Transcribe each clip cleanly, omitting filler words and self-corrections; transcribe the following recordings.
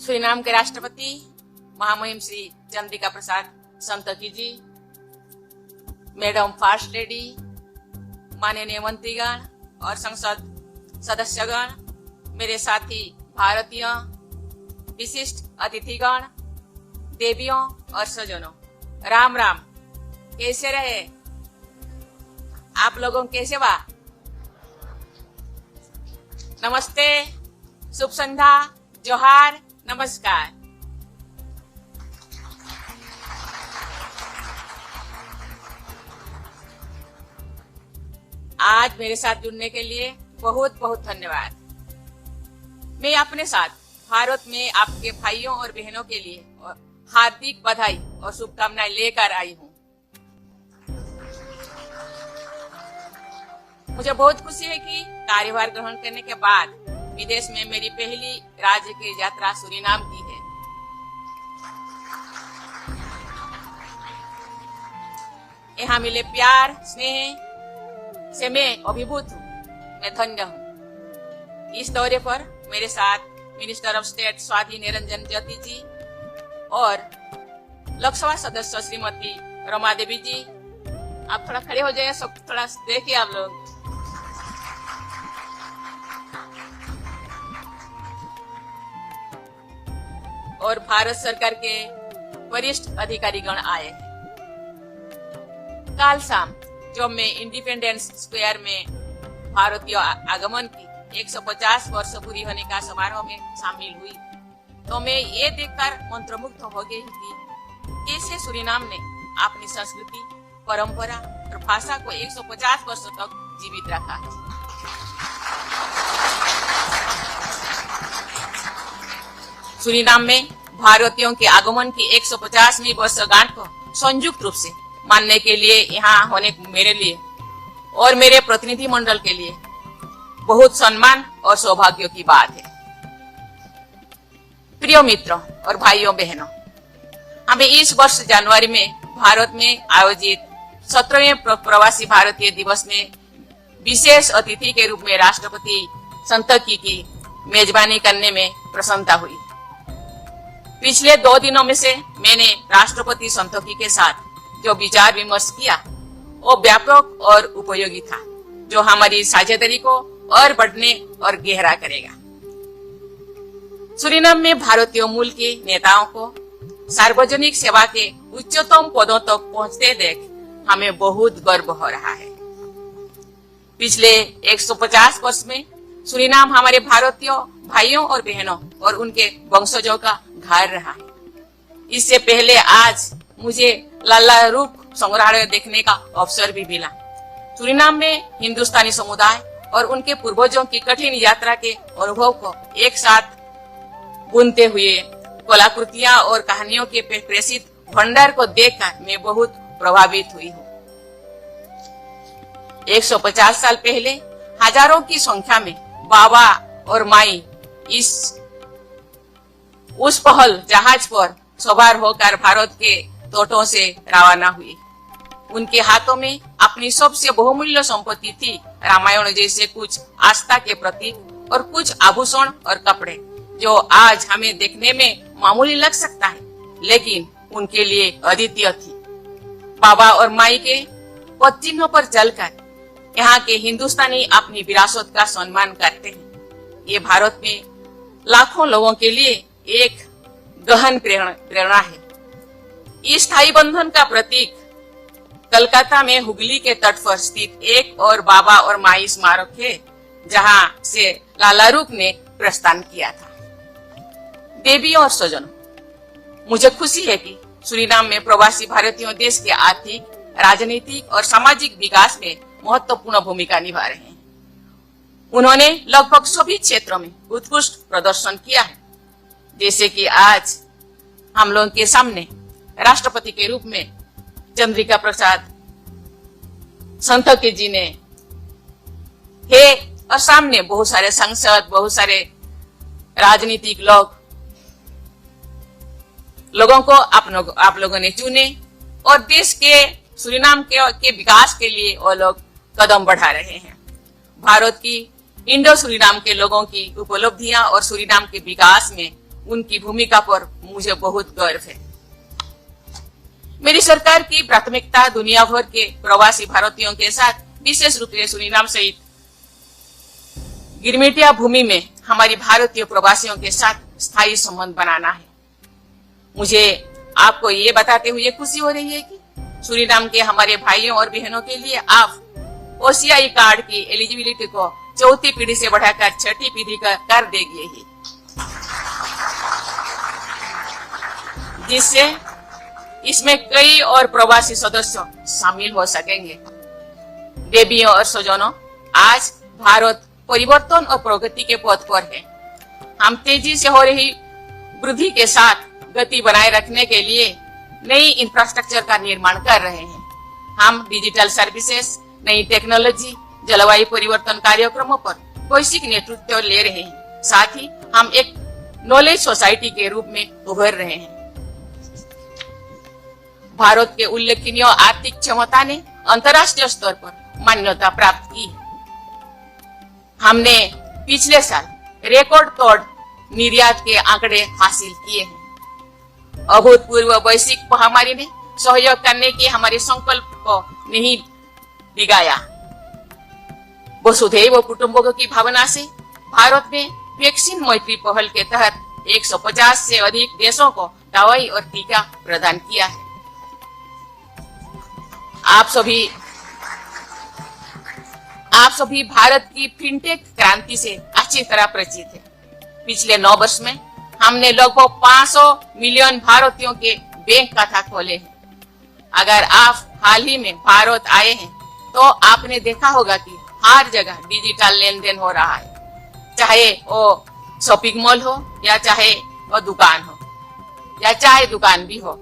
Suriname के राष्ट्रपति महामहिम श्री चंद्रिका प्रसाद संतोखी जी, मैडम फर्स्ट लेडी, माननीय मंत्रीगण और संसद सदस्यगण, मेरे साथी भारतीय विशिष्ट अतिथिगण, देवियों और सज्जनों, राम राम। कैसे रहे आप लोगों? कैसे बा? नमस्ते, शुभ संध्या, जोहार, नमस्कार। आज मेरे साथ जुड़ने के लिए बहुत बहुत धन्यवाद। मैं अपने साथ भारत में आपके भाइयों और बहनों के लिए हार्दिक बधाई और शुभकामनाएं लेकर आई हूँ। मुझे बहुत खुशी है कि कार्यभार ग्रहण करने के बाद विदेश में मेरी पहली राज्य की यात्रा सूरीनाम की है। यहाँ मिले प्यार स्नेह से मैं अभिभूत हूँ, मैं धन्य हूँ। इस दौरे पर मेरे साथ minister of state Swati Niranjan Jyoti जी और लोकसभा सदस्य श्रीमती रमा देवी जी। आप थोड़ा खड़े हो जाइए, सब थोड़ा देखिए आप लोग। और भारत सरकार के वरिष्ठ अधिकारीगण आए हैं। कल शाम जब मैं इंडिपेंडेंस स्क्वायर में भारतीय आगमन की 150 वर्ष पूरी होने का समारोह में शामिल हुई तो मैं ये देखकर मंत्रमुग्ध हो गई थी कैसे सूरीनाम ने अपनी संस्कृति, परंपरा और भाषा को 150 वर्षों तक जीवित रखा है। सूरीनाम में भारतीयों के आगमन की 150वीं वर्षगांठ को संयुक्त रूप से मानने के लिए यहाँ होने मेरे लिए और मेरे प्रतिनिधि मंडल के लिए बहुत सम्मान और सौभाग्य की बात है। प्रिय मित्रों और भाइयों बहनों, हमें इस वर्ष जनवरी में भारत में आयोजित 17वें प्रवासी भारतीय दिवस में विशेष अतिथि के रूप में राष्ट्रपति संतोखी की मेजबानी करने में प्रसन्नता हुई। पिछले 2 दिनों में से मैंने राष्ट्रपति संतोखी के साथ जो विचार विमर्श किया वो व्यापक और उपयोगी था, जो हमारी साझेदारी को और बढ़ने और गहरा करेगा। सूरीनाम में भारतीय मूल के नेताओं को सार्वजनिक सेवा के उच्चतम पदों तक पहुंचते देख हमें बहुत गर्व हो रहा है। पिछले 150 वर्ष में सूरीनाम हमारे भारतीय भाइयों और बहनों और उनके वंशजों का घर रहा है। इससे पहले आज मुझे लाला रूप संग्रहालय देखने का अवसर भी मिला। सूरीनाम में हिंदुस्तानी समुदाय और उनके पूर्वजों की कठिन यात्रा के अनुभव को एक साथ बुनते हुए कलाकृतियां और कहानियों के प्रेषित भंडार को देखकर मैं बहुत प्रभावित हुई हूँ। 150 साल पहले हजारों की संख्या में बाबा और माई उस पहल जहाज पर सवार होकर भारत के तटों से रवाना हुई। उनके हाथों में अपनी सबसे बहुमूल्य संपत्ति थी रामायण जैसे कुछ आस्था के प्रतीक और कुछ आभूषण और कपड़े, जो आज हमें देखने में मामूली लग सकता है, लेकिन उनके लिए अद्वितीय थी। बाबा और माई के पदचिन्हों पर चलकर यहाँ के हिंदुस्तानी अपनी विरासत का सम्मान करते हैं। ये भारत में लाखों लोगों के लिए एक गहन प्रेरणा है। इस स्थायी बंधन का प्रतीक कलकत्ता में हुगली के तट पर स्थित एक और बाबा और माई स्मारक है, जहां से लाला रूप ने प्रस्थान किया था। देवियों और सज्जनों, मुझे खुशी है कि सूरीनाम में प्रवासी भारतीयों देश के आर्थिक, राजनीतिक और सामाजिक विकास में महत्वपूर्ण भूमिका निभा रहे हैं। उन्होंने लगभग सभी क्षेत्रों में उत्कृष्ट प्रदर्शन किया है। जैसे कि आज हम लोगों के सामने राष्ट्रपति के रूप में चंद्रिका प्रसाद संतोखी जी ने है और सामने बहुत सारे सांसद, बहुत सारे राजनीतिक लोगों को आप लोगों ने चुने और देश के सूरीनाम के विकास के लिए वो लोग कदम बढ़ा रहे हैं। भारत की इंडो सूरीनाम के लोगों की उपलब्धियां और सूरीनाम के विकास में उनकी भूमिका पर मुझे बहुत गर्व है। मेरी सरकार की प्राथमिकता दुनिया भर के प्रवासी भारतीयों के साथ, विशेष रूप से सूरीनाम सहित गिरमिटिया भूमि में हमारी भारतीय प्रवासियों के साथ स्थायी संबंध बनाना है। मुझे आपको ये बताते हुए खुशी हो रही है कि सूरीनाम के हमारे भाइयों और बहनों के लिए आप ओसीआई कार्ड की एलिजिबिलिटी को चौथी पीढ़ी से बढ़ाकर छठी पीढ़ी का कर देगी, जिससे इसमें कई और प्रवासी सदस्य शामिल हो सकेंगे। देवियों और स्वजनों, आज भारत परिवर्तन और प्रगति के पथ पर है। हम तेजी से हो रही वृद्धि के साथ गति बनाए रखने के लिए नई इंफ्रास्ट्रक्चर का निर्माण कर रहे हैं। हम डिजिटल सर्विसेज, नई टेक्नोलॉजी, जलवायु परिवर्तन कार्यक्रमों पर वैश्विक नेतृत्व ले रहे हैं। साथ ही हम एक नॉलेज सोसाइटी के रूप में उभर रहे हैं। भारत के उल्लेखनीय आर्थिक क्षमता ने अंतर्राष्ट्रीय स्तर पर मान्यता प्राप्त की है। हमने पिछले साल रिकॉर्ड तोड़ निर्यात के आंकड़े हासिल किए हैं। अभूतपूर्व वैश्विक महामारी ने सहयोग करने के हमारे संकल्प को नहीं डिगाया। वसुधैव कुटुंबकम की भावना से भारत ने वैक्सीन मैत्री पहल के तहत 150 से अधिक देशों को दवाई और टीका प्रदान किया है। आप सभी भारत की फिनटेक क्रांति से अच्छी तरह परिचित हैं। पिछले 9 वर्ष में हमने लगभग 500 मिलियन भारतीयों के बैंक खाता खोले हैं। अगर आप हाल ही में भारत आए हैं तो आपने देखा होगा कि हर जगह डिजिटल लेन देन हो रहा है, चाहे वो शॉपिंग मॉल हो या चाहे वो दुकान हो या चाहे दुकान भी हो।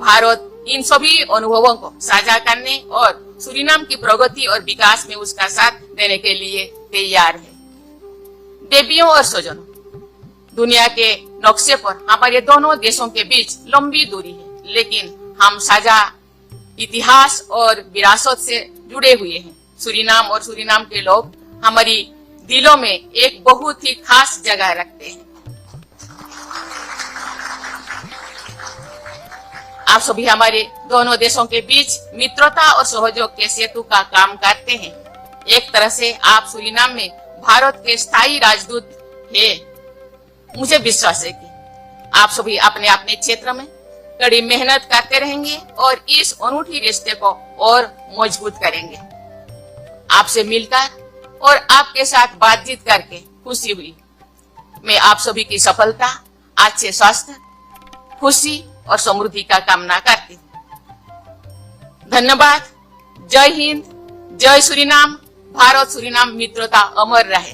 भारत इन सभी अनुभवों को साझा करने और सूरीनाम की प्रगति और विकास में उसका साथ देने के लिए तैयार है। देवियों और स्वजनों, दुनिया के नक्शे पर हमारे दोनों देशों के बीच लंबी दूरी है, लेकिन हम साझा इतिहास और विरासत से जुड़े हुए हैं। सूरीनाम और सूरीनाम के लोग हमारी दिलों में एक बहुत ही खास जगह रखते हैं। आप सभी हमारे दोनों देशों के बीच मित्रता और सहयोग के सेतु का काम करते हैं। एक तरह से आप सूरीनाम में भारत के स्थायी राजदूत हैं। मुझे विश्वास है कि आप सभी अपने अपने क्षेत्र में कड़ी मेहनत करते रहेंगे और इस अनूठी रिश्ते को और मजबूत करेंगे। आपसे मिलकर और आपके साथ बातचीत करके खुशी हुई। मैं आप सभी की सफलता, अच्छे स्वास्थ्य, खुशी और समृद्धि का कामना करती हूँ। धन्यवाद। जय हिंद, जय सूरीनाम। भारत सूरीनाम मित्रता अमर रहे।